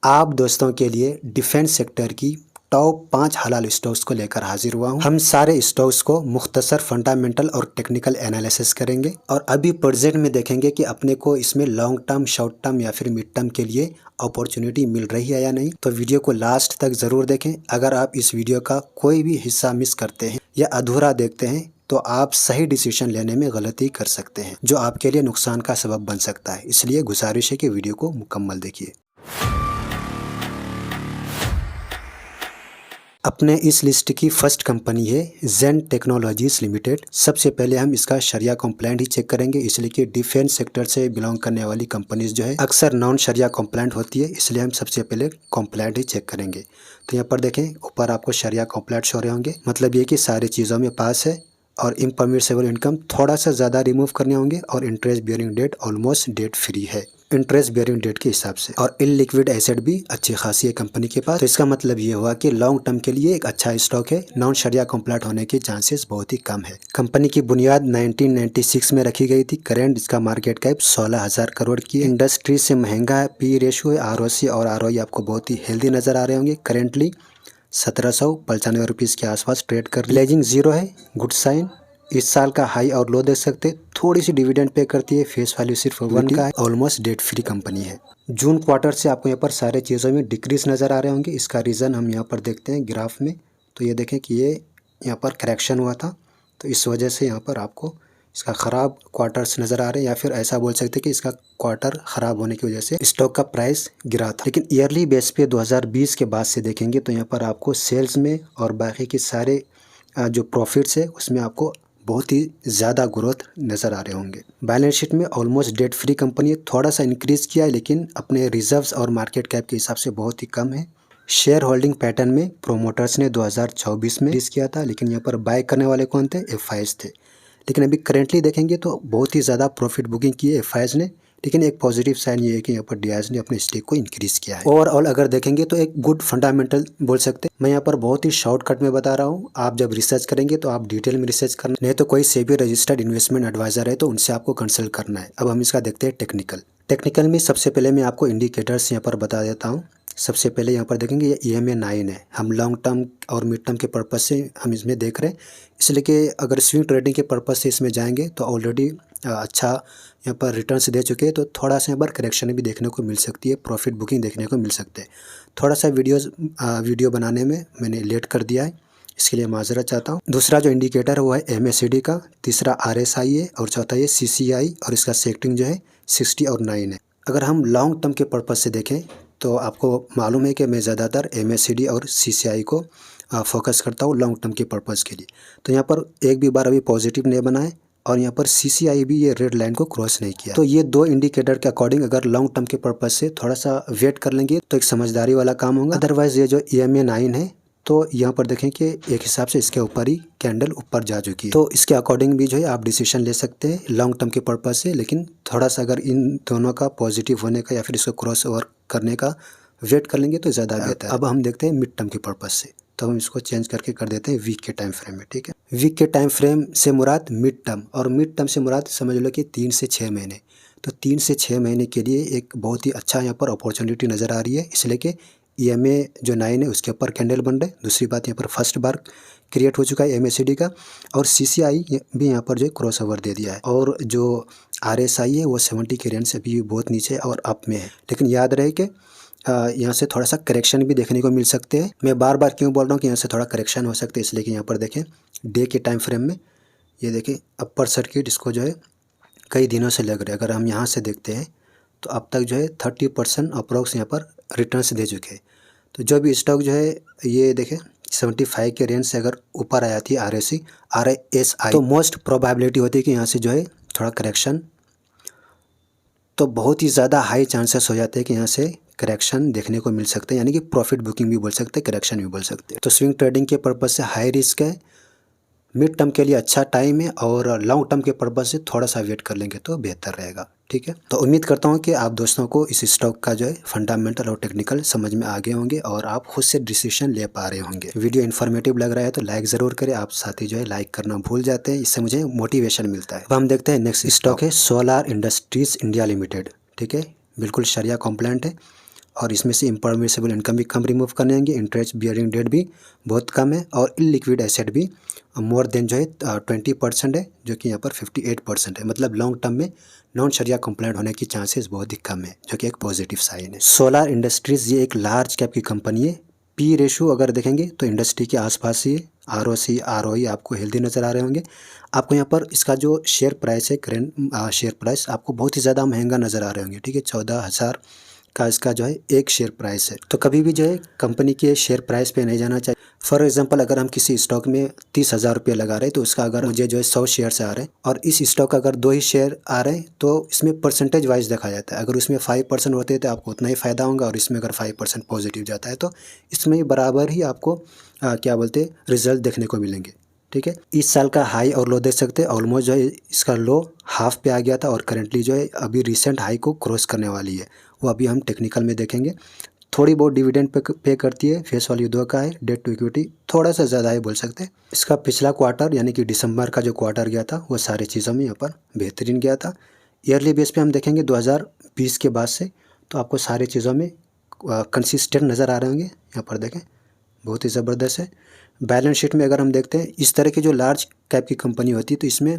आप दोस्तों के लिए डिफेंस सेक्टर की टॉप 5 हलाल स्टॉक्स को लेकर हाजिर हुआ हूं। हम सारे स्टॉक्स को मुख्तसर फंडामेंटल और टेक्निकल एनालिसिस करेंगे और अभी प्रेजेंट में देखेंगे कि अपने को इसमें लॉन्ग टर्म, शॉर्ट टर्म या फिर मिड टर्म के लिए अपॉर्चुनिटी मिल रही है या नहीं। तो वीडियो को लास्ट तक ज़रूर देखें। अगर आप इस वीडियो का कोई भी हिस्सा मिस करते हैं या अधूरा देखते हैं तो आप सही डिसीजन लेने में गलती कर सकते हैं, जो आपके लिए नुकसान का सबब बन सकता है। इसलिए गुजारिश है कि वीडियो को मुकम्मल देखिए। अपने इस लिस्ट की फर्स्ट कंपनी है जेन टेक्नोलॉजीज लिमिटेड। सबसे पहले हम इसका शरिया कंप्लाइंट ही चेक करेंगे, इसलिए कि डिफेंस सेक्टर से बिलोंग करने वाली कंपनीज जो है अक्सर नॉन शरिया कंप्लाइंट होती है, इसलिए हम सबसे पहले कंप्लाइंट ही चेक करेंगे। तो यहाँ पर देखें, ऊपर आपको शरिया कंप्लाइंट शो रहे होंगे, मतलब ये कि सारी चीज़ों में पास है। और इम्परमिसेबल इनकम थोड़ा सा ज़्यादा रिमूव करने होंगे और interest bearing debt almost debt free है इंटरेस्ट बियरिंग डेट के हिसाब से। और इलिक्विड एसेट भी अच्छी खासी है कंपनी के पास। तो इसका मतलब ये हुआ कि लॉन्ग टर्म के लिए एक अच्छा स्टॉक है। नॉन शरिया कंप्लाइंट होने के चांसेस बहुत ही कम है। कंपनी की बुनियाद 1996 में रखी गई थी। करंट इसका मार्केट कैप 16,000 करोड़ की है। इंडस्ट्री से महंगा है, पी रेशियो है, आरओसी और आरओई आपको बहुत ही हेल्दी नजर आ रहे होंगे। करेंटली 1795 रुपीज़ के आसपास ट्रेड कर। लेजिंग जीरो है, गुड साइन। इस साल का हाई और लो देख सकते, थोड़ी सी डिविडेंड पे करती है। फेस वैल्यू सिर्फ 1 का है। ऑलमोस्ट डेट फ्री कंपनी है। जून क्वार्टर से आपको यहाँ पर सारे चीज़ों में डिक्रीज नज़र आ रहे होंगे। इसका रीज़न हम यहाँ पर देखते हैं ग्राफ में। तो ये देखें कि ये यहाँ पर करेक्शन हुआ था, तो इस वजह से यहाँ पर आपको इसका ख़राब क्वार्टर्स नज़र आ रहे हैं, या फिर ऐसा बोल सकते हैं कि इसका क्वार्टर ख़राब होने की वजह से स्टॉक का प्राइस गिरा था। लेकिन ईयरली बेस पे 2020 के बाद से देखेंगे तो यहाँ पर आपको सेल्स में और बाकी के सारे जो प्रॉफिट्स है उसमें आपको बहुत ही ज़्यादा ग्रोथ नज़र आ रहे होंगे। बैलेंस शीट में ऑलमोस्ट डेट फ्री कंपनी है। थोड़ा सा इंक्रीज़ किया है, लेकिन अपने रिजर्व्स और मार्केट कैप के हिसाब से बहुत ही कम है। शेयर होल्डिंग पैटर्न में प्रोमोटर्स ने 2024 में रिलीज किया था, लेकिन यहाँ पर बाय करने वाले कौन थे? एफआईज थे। लेकिन अभी करेंटली देखेंगे तो बहुत ही ज़्यादा प्रॉफिट बुकिंग की है एफआईज ने। लेकिन एक पॉजिटिव साइन ये है कि यहाँ पर डीआईएस ने अपने स्टेक को इंक्रीज किया है। ओवरऑल अगर देखेंगे तो एक गुड फंडामेंटल बोल सकते हैं। मैं यहाँ पर बहुत ही शॉर्टकट में बता रहा हूँ। आप जब रिसर्च करेंगे तो आप डिटेल में रिसर्च करना, नहीं तो कोई सेबी रजिस्टर्ड इन्वेस्टमेंट एडवाइजर है तो उनसे आपको कंसल्ट करना है। अब हम इसका देखते हैं टेक्निकल में। सबसे पहले मैं आपको इंडिकेटर्स यहाँ पर बता देता हूँ। सबसे पहले यहाँ पर देखेंगे ये EMA 9 है। हम लॉन्ग टर्म और मिड टर्म के पर्पज़ से हम इसमें देख रहे हैं, इसलिए कि अगर स्विंग ट्रेडिंग के पर्पज़ से इसमें जाएंगे तो ऑलरेडी अच्छा यहाँ पर रिटर्न्स दे चुके हैं, तो थोड़ा सा यहाँ पर करेक्शन भी देखने को मिल सकती है, प्रॉफिट बुकिंग देखने को मिल सकते हैं। थोड़ा सा वीडियो बनाने में मैंने लेट कर दिया है, इसके लिए माजरत चाहता हूँ। दूसरा जो इंडिकेटर है वो है MACD का, तीसरा RSI है और चौथा ये CCI, और इसका सेक्टिंग जो है 60 और 9 है। अगर हम लॉन्ग टर्म के पर्पज़ से देखें तो आपको मालूम है कि मैं ज़्यादातर MACD और CCI को फोकस करता हूँ लॉन्ग टर्म के पर्पज़ के लिए। तो यहाँ पर एक भी बार अभी पॉजिटिव नहीं बना है, और यहाँ पर CCI भी ये रेड लाइन को क्रॉस नहीं किया। तो ये दो इंडिकेटर के अकॉर्डिंग अगर लॉन्ग टर्म के पर्पज़ से थोड़ा सा वेट कर लेंगे तो एक समझदारी वाला काम होगा। अदरवाइज़ ये जो EMA 9 है, तो यहाँ पर देखें कि एक हिसाब से इसके ऊपर ही कैंडल ऊपर जा चुकी है, तो इसके अकॉर्डिंग भी जो है आप डिसीजन ले सकते हैं लॉन्ग टर्म के पर्पज़ से। लेकिन थोड़ा सा अगर इन दोनों का पॉजिटिव होने का या फिर इसको क्रॉस ओवर करने का वेट कर लेंगे तो ज़्यादा बेहतर है। अब हम देखते हैं मिड टर्म के पर्पज़ से, तो हम इसको चेंज करके कर देते हैं वीक के टाइम फ्रेम में। ठीक है, वीक के टाइम फ्रेम से मुराद मिड टर्म, और मिड टर्म से मुराद समझ लो कि 3 से 6 महीने। तो 3 से 6 महीने के लिए एक बहुत ही अच्छा यहाँ पर अपॉर्चुनिटी नज़र आ रही है, इसलिए कि EMA जो 9 है उसके ऊपर कैंडल बन रहे हैं। दूसरी बात, यहाँ पर फर्स्ट बार क्रिएट हो चुका है MACD का, और CCI भी यहाँ पर जो क्रॉस ओवर दे दिया है। और जो RSI है वो 70 के रेंज से भी बहुत नीचे और अप में है। लेकिन याद रहे कि यहाँ से थोड़ा सा करेक्शन भी देखने को मिल सकते हैं। मैं बार बार क्यों बोल रहा हूँ कि यहाँ से थोड़ा करेक्शन हो सकते हैं, इसलिए कि यहाँ पर देखें डे के टाइम फ्रेम में ये देखें अपर सर्किट इसको जो है कई दिनों से लग रहे हैं। अगर हम यहाँ से देखते हैं तो अब तक जो है 30% अप्रोक्स यहाँ पर रिटर्न्स दे चुके हैं। तो जो भी स्टॉक जो है ये देखें 75 के रेंज से अगर ऊपर आ जाती है RSI, तो मोस्ट प्रोबेबिलिटी होती है कि यहाँ से जो है थोड़ा करेक्शन, तो बहुत ही ज़्यादा हाई चांसेस हो जाते हैं कि यहाँ से करेक्शन देखने को मिल सकते हैं, यानी कि प्रॉफिट बुकिंग भी बोल सकते हैं, करेक्शन भी बोल सकते हैं। तो स्विंग ट्रेडिंग के पर्पज़ से हाई रिस्क है, मिड टर्म के लिए अच्छा टाइम है, और लॉन्ग टर्म के पर्पज़ से थोड़ा सा वेट कर लेंगे तो बेहतर रहेगा। ठीक है, तो उम्मीद करता हूँ कि आप दोस्तों को इस स्टॉक का जो है फंडामेंटल और टेक्निकल समझ में आ गए होंगे और आप खुद से डिसीजन ले पा रहे होंगे। वीडियो इन्फॉर्मेटिव लग रहा है तो लाइक ज़रूर करें। आप साथी जो है लाइक करना भूल जाते हैं, इससे मुझे मोटिवेशन मिलता है। अब हम देखते हैं नेक्स्ट स्टॉक है सोलार इंडस्ट्रीज़ इंडिया लिमिटेड। ठीक है, बिल्कुल शरिया कॉम्प्लाइंट है और इसमें से इम्परमिसिबल इनकम भी कम रिमूव करने होंगे, इंटरेस्ट बियरिंग डेट भी बहुत कम है और इलिक्विड एसेट भी मोर देन जो है 20% है, जो कि यहाँ पर 58% है। मतलब लॉन्ग टर्म में नॉन शरिया कंप्लाइंट होने की चांसेस बहुत ही कम है, जो कि एक पॉजिटिव साइन है। सोलार इंडस्ट्रीज़ ये एक लार्ज कैप की कंपनी है। पी रेशो अगर देखेंगे तो इंडस्ट्री के आसपास ही है। ROC ROE आपको हेल्दी नज़र आ रहे होंगे। आपको यहाँ पर इसका जो शेयर प्राइस है, करेंट शेयर प्राइस आपको बहुत ही ज़्यादा महंगा नज़र आ रहे होंगे, ठीक है। 14,000 का इसका जो है एक शेयर प्राइस है। तो कभी भी जो है कंपनी के शेयर प्राइस पे नहीं जाना चाहिए। फॉर एग्जांपल अगर हम किसी स्टॉक में 30,000 रुपये लगा रहे हैं, तो उसका अगर मुझे जो है 100 शेयर से आ रहे हैं और इस स्टॉक का अगर 2 ही शेयर आ रहे हैं, तो इसमें परसेंटेज वाइज देखा जाता है। अगर उसमें 5% होते हैं तो आपको उतना ही फ़ायदा होगा, और इसमें अगर 5% पॉजिटिव जाता है तो इसमें बराबर ही आपको क्या बोलते हैं रिजल्ट देखने को मिलेंगे, ठीक है। इस साल का हाई और लो देख सकते हैं। ऑलमोस्ट जो है इसका लो हाफ पे आ गया था और करंटली जो है अभी रिसेंट हाई को क्रॉस करने वाली है। वो अभी हम टेक्निकल में देखेंगे। थोड़ी बहुत डिविडेंड पे करती है। फेस वैल्यू 2 का है। डेट टू इक्विटी थोड़ा सा ज़्यादा है बोल सकते हैं। इसका पिछला क्वार्टर यानी कि दिसंबर का जो क्वार्टर गया था वो सारी चीज़ों में यहाँ पर बेहतरीन गया था। ईयरली बेस पे हम देखेंगे 2020 के बाद से, तो आपको सारी चीज़ों में कंसिस्टेंट नज़र आ रहे होंगे। यहाँ पर देखें बहुत ही ज़बरदस्त है। बैलेंस शीट में अगर हम देखते हैं, इस तरह की जो लार्ज कैप की कंपनी होती है तो इसमें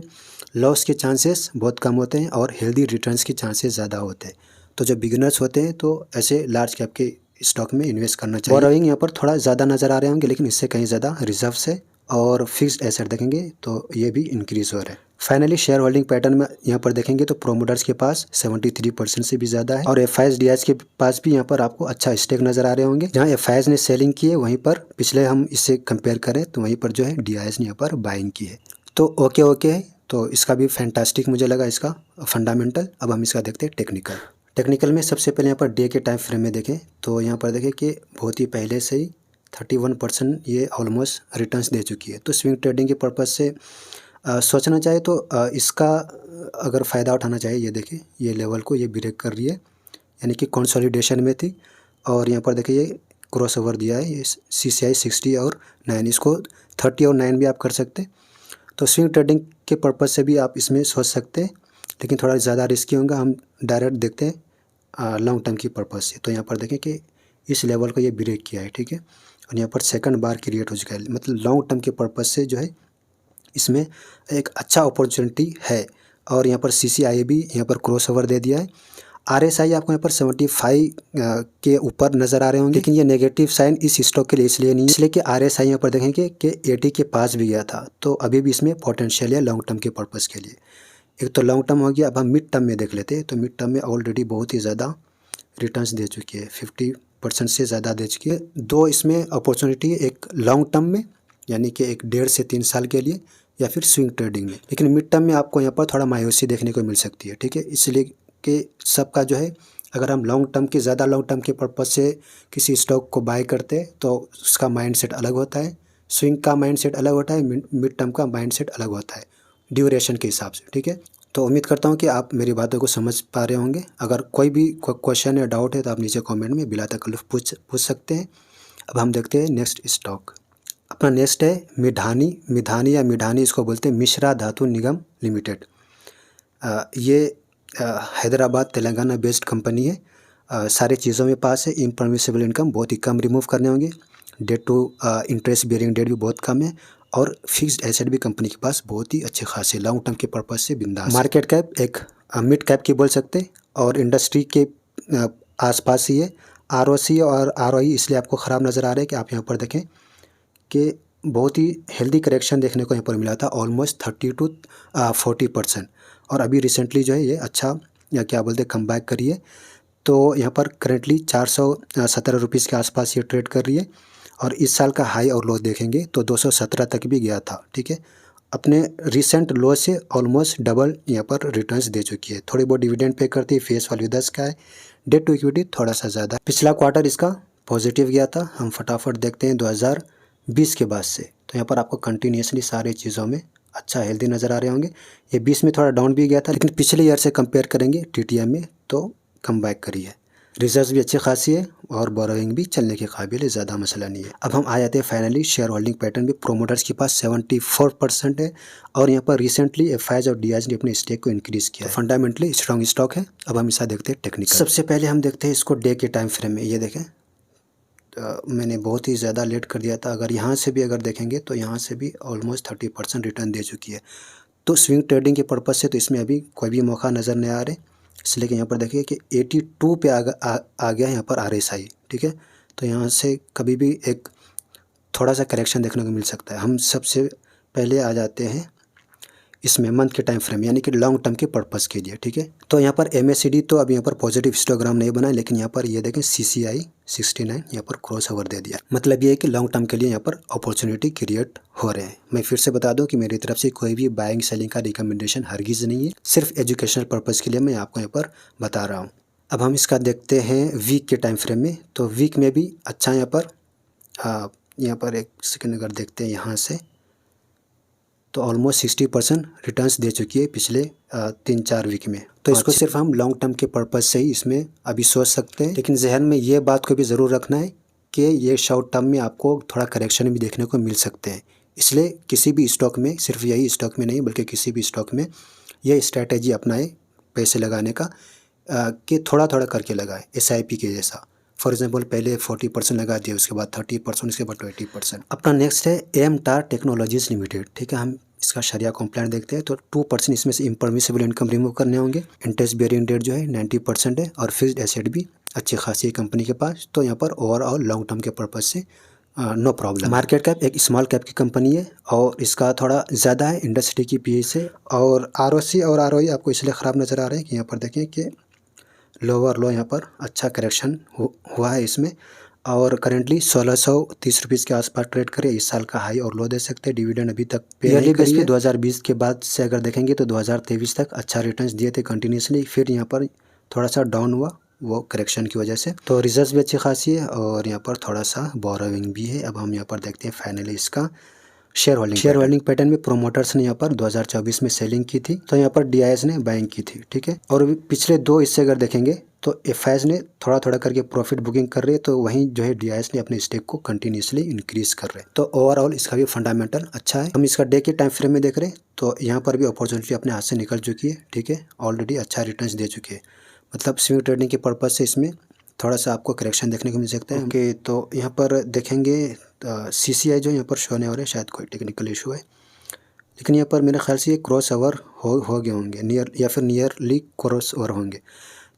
लॉस के चांसेस बहुत कम होते हैं और हेल्दी रिटर्न्स के चांसेस ज़्यादा होते हैं। तो जो बिगिनर्स होते हैं तो ऐसे लार्ज कैप के स्टॉक में इन्वेस्ट करना चाहिए। बोरोइंग यहाँ पर थोड़ा ज़्यादा नज़र आ रहे होंगे, लेकिन इससे कहीं ज़्यादा रिजर्व्स है। और फिक्स्ड एसेट देखेंगे तो ये भी इंक्रीज़ हो रहा है। फाइनली शेयर होल्डिंग पैटर्न में यहाँ पर देखेंगे तो प्रोमोटर्स के पास 73% से भी ज़्यादा है और FIs DIs के पास भी यहाँ पर आपको अच्छा स्टेक नज़र आ रहे होंगे। जहाँ FIs ने सेलिंग की है, वहीं पर पिछले हम इससे कंपेयर करें तो वहीं पर जो है DIs ने यहाँ पर बाइंग की है। तो ओके है। तो इसका भी फैंटास्टिक मुझे लगा इसका फंडामेंटल। अब हम इसका देखते हैं टेक्निकल में। सबसे पहले यहाँ पर डे के टाइम फ्रेम में देखें तो यहाँ पर देखें कि बहुत ही पहले से ही 31% ये ऑलमोस्ट रिटर्न्स दे चुकी है। तो स्विंग ट्रेडिंग के पर्पज़ से सोचना चाहे तो इसका अगर फ़ायदा उठाना चाहिए। ये देखिए ये लेवल को ये ब्रेक कर रही है, यानी कि कंसोलिडेशन में थी और यहाँ पर देखिए ये क्रॉस ओवर दिया है। ये CCI 60 और 9, इसको 30 और 9 भी आप कर सकते हैं। तो स्विंग ट्रेडिंग के पर्पज़ से भी आप इसमें सोच सकते हैं, लेकिन थोड़ा ज़्यादा रिस्की होगा। हम डायरेक्ट देखते हैं लॉन्ग टर्म की पर्पज़ से। तो यहाँ पर देखें कि इस लेवल को ये ब्रेक किया है, ठीक है। और यहाँ पर सेकंड बार क्रिएट हो चुका है। मतलब लॉन्ग टर्म के पर्पज़ से जो है इसमें एक अच्छा अपॉर्चुनिटी है। और यहाँ पर CCI भी यहाँ पर क्रॉस ओवर दे दिया है। RSI आपको यहाँ पर 75 के ऊपर नज़र आ रहे होंगे, लेकिन ये नेगेटिव साइन इस स्टॉक के लिए इसलिए नहीं है, इसलिए कि RSI यहाँ पर देखेंगे कि 80 के पास भी गया था। तो अभी भी इसमें पोटेंशियल है लॉन्ग टर्म के पर्पज़ के लिए। एक तो लॉन्ग टर्म हो गया। अब हम मिड टर्म में देख लेते हैं। तो मिड टर्म में ऑलरेडी बहुत ही ज़्यादा रिटर्न्स दे चुकी है, 50% से ज़्यादा दे चुकी है। दो इसमें अपॉर्चुनिटी है, एक लॉन्ग टर्म में यानी कि एक 1.5 से 3 साल के लिए, या फिर स्विंग ट्रेडिंग में। लेकिन मिड टर्म में आपको यहाँ पर थोड़ा मायूसी देखने को मिल सकती है, ठीक है। इसलिए कि सबका जो है अगर हम लॉन्ग टर्म के ज़्यादा लॉन्ग टर्म के पर्पज़ से किसी स्टॉक को बाय करते हैं तो उसका माइंडसेट अलग होता है, स्विंग का माइंडसेट अलग होता है, मिड टर्म का माइंडसेट अलग होता है ड्यूरेशन के हिसाब से, ठीक है। तो उम्मीद करता हूँ कि आप मेरी बातों को समझ पा रहे होंगे। अगर कोई भी क्वेश्चन या डाउट है तो आप नीचे कमेंट में बिला तकल्लुफ़ पूछ सकते हैं। अब हम देखते हैं नेक्स्ट स्टॉक। अपना नेक्स्ट है मिधानी या मिधानी इसको बोलते हैं, मिश्रा धातु निगम लिमिटेड। ये हैदराबाद तेलंगाना बेस्ड कंपनी है। सारी चीज़ों में पास है। इम्परमिसिबल इनकम बहुत ही कम रिमूव करने होंगे। Debt to interest bearing debt भी बहुत कम है और फिक्स्ड एसेट भी कंपनी के पास बहुत ही अच्छे खासे लॉन्ग टर्म के पर्पज़ से बिंदास। मार्केट कैप एक मिड कैप की बोल सकते हैं और इंडस्ट्री के आसपास ही है। ROC और ROE इसलिए आपको ख़राब नज़र आ रहा है कि आप यहाँ पर देखें कि बहुत ही हेल्दी करेक्शन देखने को यहाँ पर मिला था, ऑलमोस्ट 30 to 40%। और अभी रिसेंटली जो है ये अच्छा या क्या बोलते हैं कम बैक करी है। तो यहाँ पर करेंटली 417 रुपीज़ के आसपास ये ट्रेड कर रही है और इस साल का हाई और लो देखेंगे तो 217 तक भी गया था, ठीक है। अपने रिसेंट लो से ऑलमोस्ट डबल यहाँ पर रिटर्न्स दे चुकी है। थोड़ी बहुत डिविडेंड पे करती है। फेस वैल्यू 10 का है। डेट टू इक्विटी थोड़ा सा ज़्यादा। पिछला क्वार्टर इसका पॉजिटिव गया था। हम फटाफट देखते हैं 2020 के बाद से। तो यहाँ पर आपको कंटिन्यूसली सारी चीज़ों में अच्छा हेल्दी नज़र आ रहे होंगे। ये 20 में थोड़ा डाउन भी गया था, लेकिन पिछले ईयर से कंपेयर करेंगे TTM में तो कम बैक करी है। रिजर्व भी अच्छी खासी है और बोरोइंग भी चलने के काबिल है, ज़्यादा मसला नहीं है। अब हम आ जाते हैं फाइनली शेयर होल्डिंग पैटर्न में। प्रोमोटर्स के पास 74% है और यहाँ पर रिसेंटली एफआईज और डीआईज ने अपने स्टेक को इंक्रीज़ किया है। फंडामेंटली स्ट्रॉन्ग स्टॉक है। अब हम इसका देखते हैं टेक्निकल। सबसे पहले हम देखते हैं इसको डे के टाइम फ्रेम में। ये देखें, मैंने बहुत ही ज़्यादा लेट कर दिया था। अगर यहाँ से भी अगर देखेंगे तो यहाँ से भी ऑलमोस्ट 30% रिटर्न दे चुकी है। तो स्विंग ट्रेडिंग के पर्पज़ से तो इसमें अभी कोई भी मौका नज़र नहीं आ रहे, इसलिए कि यहाँ पर देखिए कि 82 पे आ गया है यहाँ पर RSI, ठीक है। तो यहाँ से कभी भी एक थोड़ा सा करेक्शन देखने को मिल सकता है। हम सबसे पहले आ जाते हैं इसमें मंथ के टाइम फ्रेम, यानी कि लॉन्ग टर्म के पर्पज़ के लिए, ठीक है। तो यहाँ पर MACD तो अब यहाँ पर पॉजिटिव हिस्टोग्राम नहीं बना है, लेकिन यहाँ पर ये देखें CCI 69 यहाँ पर क्रॉस ओवर दे दिया। मतलब ये है कि लॉन्ग टर्म के लिए यहाँ पर अपॉर्चुनिटी क्रिएट हो रहे हैं। मैं फिर से बता दूं कि मेरी तरफ से कोई भी बाइंग सेलिंग का रिकमेंडेशन हरगिज़ नहीं है, सिर्फ एजुकेशनल पर्पज़ के लिए मैं आपको यहाँ पर बता रहा हूँ। अब हम इसका देखते हैं वीक के टाइम फ्रेम में। तो वीक में भी अच्छा यहाँ पर एक सेकेंड अगर देखते हैं यहाँ से, तो ऑलमोस्ट 60% रिटर्न्स दे चुकी है पिछले 3-4 वीक में। तो इसको सिर्फ हम लॉन्ग टर्म के पर्पज़ से ही इसमें अभी सोच सकते हैं, लेकिन जहन में ये बात को भी ज़रूर रखना है कि ये शॉर्ट टर्म में आपको थोड़ा करेक्शन भी देखने को मिल सकते हैं। इसलिए किसी भी स्टॉक में, सिर्फ यही स्टॉक में नहीं बल्कि किसी भी स्टॉक में ये स्ट्रैटेजी अपनाए पैसे लगाने का, कि थोड़ा थोड़ा करके लगाए, SIP के जैसा। फॉर एग्जांपल पहले 40% लगा दिया, उसके बाद 30%, उसके बाद 20%। अपना नेक्स्ट है AMTAR टेक्नोलॉजीज़ लिमिटेड, ठीक है। हम इसका शरिया कॉम्प्लाइंट देखते हैं। तो 2% इसमें से इम्परमिसिबल इनकम रिमूव करने होंगे। इंटरेस्ट बेयरिंग डेट जो है 90% है और फिक्स्ड एसेट भी अच्छी खासी है कंपनी के पास। तो यहाँ पर ओवरऑल लॉन्ग टर्म के पर्पज़ से नो प्रॉब्लम। मार्केट कैप एक स्मॉल कैप की कंपनी है और इसका थोड़ा ज़्यादा है इंडस्ट्री की PE से। और ROC और ROE आपको इसलिए ख़राब नज़र आ रहे हैं कि यहाँ पर देखें कि लोअर लो यहाँ पर अच्छा करेक्शन हुआ है इसमें, और करेंटली 1630 रुपीज़ के आसपास ट्रेड करे। इस साल का हाई और लो दे सकते हैं। डिविडेंड अभी तक पे नहीं करी है। 2020 के बाद से अगर देखेंगे तो 2023 तक अच्छा रिटर्न्स दिए थे कंटिन्यूसली, फिर यहाँ पर थोड़ा सा डाउन हुआ वो करेक्शन की वजह से। तो रिजर्व्स भी अच्छी खासी है और यहाँ पर थोड़ा सा बोरोइंग भी है। अब हम यहाँ पर देखते हैं फाइनली इसका शेयर होल्डिंग पैटर्न में। प्रोमोटर्स ने यहाँ पर 2024 में सेलिंग की थी, तो यहाँ पर DIS ने बाइंग की थी, ठीक है। और पिछले 2 हिस्से अगर देखेंगे तो FIs ने थोड़ा थोड़ा करके प्रॉफिट बुकिंग कर रहे हैं, तो वहीं जो है DIS ने अपने स्टेक को कंटिन्यूसली इंक्रीज कर रहे हैं। तो ओवरऑल इसका भी फंडामेंटल अच्छा है। हम इसका डे के टाइम फ्रेम में देख रहे हैं तो यहाँ पर भी अपॉर्चुनिटी अपने हाथ से निकल चुकी है, ठीक है। ऑलरेडी अच्छा रिटर्न्स दे चुके हैं। मतलब स्विंग ट्रेडिंग के पर्पज़ से इसमें थोड़ा सा आपको करेक्शन देखने को मिल सकता है। ओके, तो यहाँ पर देखेंगे CCI जो यहाँ पर शो नहीं हो रहा है, शायद कोई टेक्निकल इशू है, लेकिन यहाँ पर मेरे ख्याल से ये क्रॉस ओवर हो गए होंगे, नियर या फिर नियरली क्रॉस ओवर होंगे।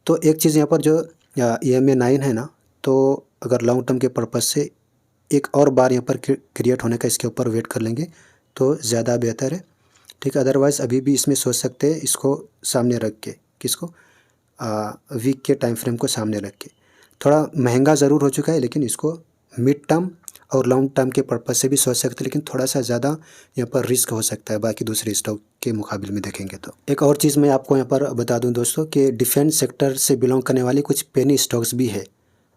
तो एक चीज़ यहाँ पर जो EMA 9 है ना, तो अगर लॉन्ग टर्म के पर्पज़ से एक और बार यहाँ पर क्रिएट होने का इसके ऊपर वेट कर लेंगे तो ज़्यादा बेहतर है, ठीक है। अदरवाइज़ अभी भी इसमें सोच सकते हैं इसको सामने रख के, किसको, वीक के टाइम फ्रेम को सामने रख के। थोड़ा महंगा ज़रूर हो चुका है, लेकिन इसको मिड टर्म और लॉन्ग टर्म के पर्पज़ से भी सोच सकते हैं, लेकिन थोड़ा सा ज़्यादा यहाँ पर रिस्क हो सकता है बाकी दूसरे स्टॉक के मुकाबले में देखेंगे तो। एक और चीज़ मैं आपको यहाँ पर बता दूँ दोस्तों कि डिफेंस सेक्टर से बिलोंग करने वाली कुछ पेनी स्टॉक्स भी है।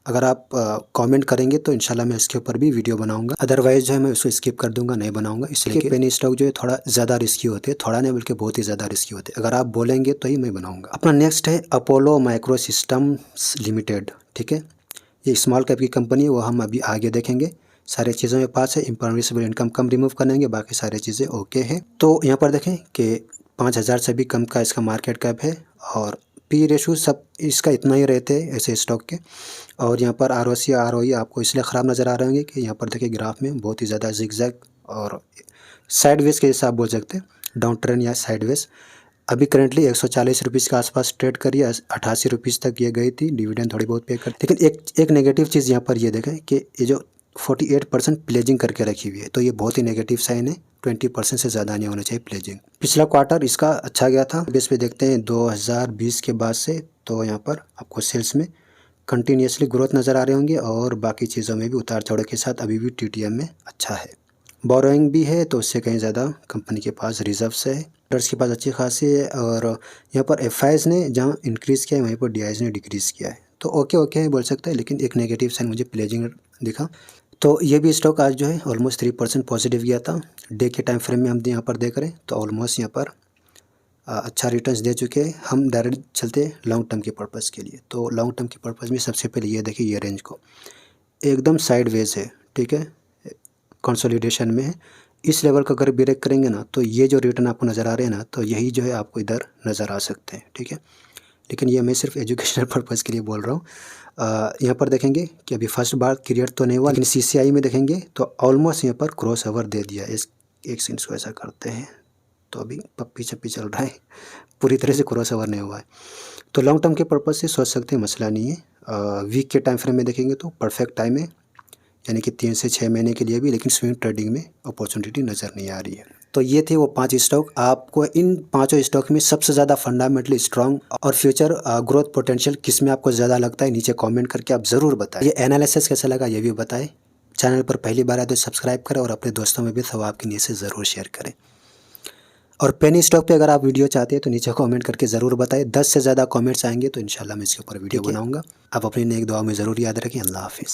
अगर आप कमेंट करेंगे तो इंशाल्लाह मैं इसके ऊपर भी वीडियो बनाऊंगा, अदरवाइज़ जो है मैं उसको स्किप कर दूंगा, नहीं बनाऊंगा, इसलिए कि पेनी स्टॉक जो है थोड़ा ज़्यादा रिस्की होते हैं, थोड़ा नहीं बल्कि बहुत ही ज़्यादा रिस्की होते हैं। अगर आप बोलेंगे तो ही मैं बनाऊँगा। अपना नेक्स्ट है अपोलो माइक्रो सिस्टम्स लिमिटेड, ठीक है। ये स्मॉल कैप की कंपनी है, वो हम अभी आगे देखेंगे। सारे चीज़ों में पास है, इम्परमिसिबल इनकम कम रिमूव करेंगे, बाकी सारी चीज़ें ओके है। तो यहाँ पर देखें कि 5000 से भी कम का इसका मार्केट कैप है और PE रेशो सब इसका इतना ही रहते हैं ऐसे स्टॉक के। और यहाँ पर ROC ROE आपको इसलिए ख़राब नज़र आ रहे होंगे कि यहाँ पर देखिए ग्राफ में बहुत ही ज़्यादा जिगजैग और साइडवेज के जैसा आप बोल सकते हैं, डाउन ट्रेंड या साइडवेज। अभी करंटली 140 रुपीज़ के आसपास ट्रेड करी है, 88 रुपीज़ तक ये गई थी, डिविडेंड थोड़ी बहुत पे कर। लेकिन एक नेगेटिव चीज़ यहाँ पर ये देखें कि ये जो 48% प्लेजिंग करके रखी हुई है, तो ये बहुत ही नेगेटिव साइन है। 20% से ज़्यादा नहीं होना चाहिए प्लेजिंग। पिछला क्वार्टर इसका अच्छा गया था, बेस पे देखते हैं 2020 के बाद से, तो यहाँ पर आपको सेल्स में कंटिन्यूसली ग्रोथ नज़र आ रहे होंगे और बाकी चीज़ों में भी उतार चढ़ाव के साथ अभी भी TTM में अच्छा है। बोरोइंग भी है तो उससे कहीं ज़्यादा कंपनी के पास रिजर्व्स है, डॉलर्स के पास अच्छी खासी है। और यहाँ पर FIs ने जहाँ इंक्रीज़ किया है वहीं पर DIs ने डिक्रीज़ किया है, तो ओके है बोल सकते हैं। लेकिन एक नेगेटिव साइन मुझे प्लेजिंग दिखा। तो ये भी स्टॉक आज जो है ऑलमोस्ट 3% पॉजिटिव गया था। डे के टाइम फ्रेम में हम यहाँ पर देख रहे हैं तो ऑलमोस्ट यहाँ पर अच्छा रिटर्न्स दे चुके हैं। हम डायरेक्ट चलते लॉन्ग टर्म के पर्पज़ के लिए। तो लॉन्ग टर्म के पर्पज़ में सबसे पहले ये देखिए, ये रेंज को एकदम साइडवेज है, ठीक है, कंसोलिडेशन में है। इस लेवल का अगर ब्रेक करेंगे ना, तो ये जो रिटर्न आपको नज़र आ रहे हैं ना, तो यही जो है आपको इधर नज़र आ सकते हैं, ठीक है। लेकिन ये मैं सिर्फ एजुकेशनल पर्पज़ के लिए बोल रहा हूँ। यहाँ पर देखेंगे कि अभी फर्स्ट बार क्रिएट तो नहीं हुआ, लेकिन CCI में देखेंगे तो ऑलमोस्ट यहाँ पर क्रॉस ओवर दे दिया। इस एक सेकंड को ऐसा करते हैं, तो अभी पप्पी चप्पी चल रहा है, पूरी तरह से क्रॉस ओवर नहीं हुआ है। तो लॉन्ग टर्म के पर्पज़ से सोच सकते हैं, मसला नहीं है। वीक के टाइम फ्रेम में देखेंगे तो परफेक्ट टाइम है, यानी कि 3 से 6 महीने के लिए भी, लेकिन स्विंग ट्रेडिंग में अपॉर्चुनिटी नज़र नहीं आ रही है। तो ये थे वो 5 स्टॉक। आपको इन पाँचों स्टॉक में सबसे ज़्यादा फंडामेंटली स्ट्रांग और फ्यूचर ग्रोथ पोटेंशियल किस में आपको ज़्यादा लगता है, नीचे कमेंट करके आप ज़रूर बताएं। ये एनालिसिस कैसा लगा ये भी बताएं। चैनल पर पहली बार आए तो सब्सक्राइब करें और अपने दोस्तों में भी सवाब की नीयत से ज़रूर शेयर करें। और पेनी स्टॉक पे अगर आप वीडियो चाहते हैं तो नीचे कमेंट करके ज़रूर बताएं। 10 से ज़्यादा कमेंट्स आएंगे तो इंशाल्लाह मैं इसके ऊपर वीडियो बनाऊंगा। आप अपनी नेक दुआ में ज़रूर याद रखें। अल्लाह हाफिज़।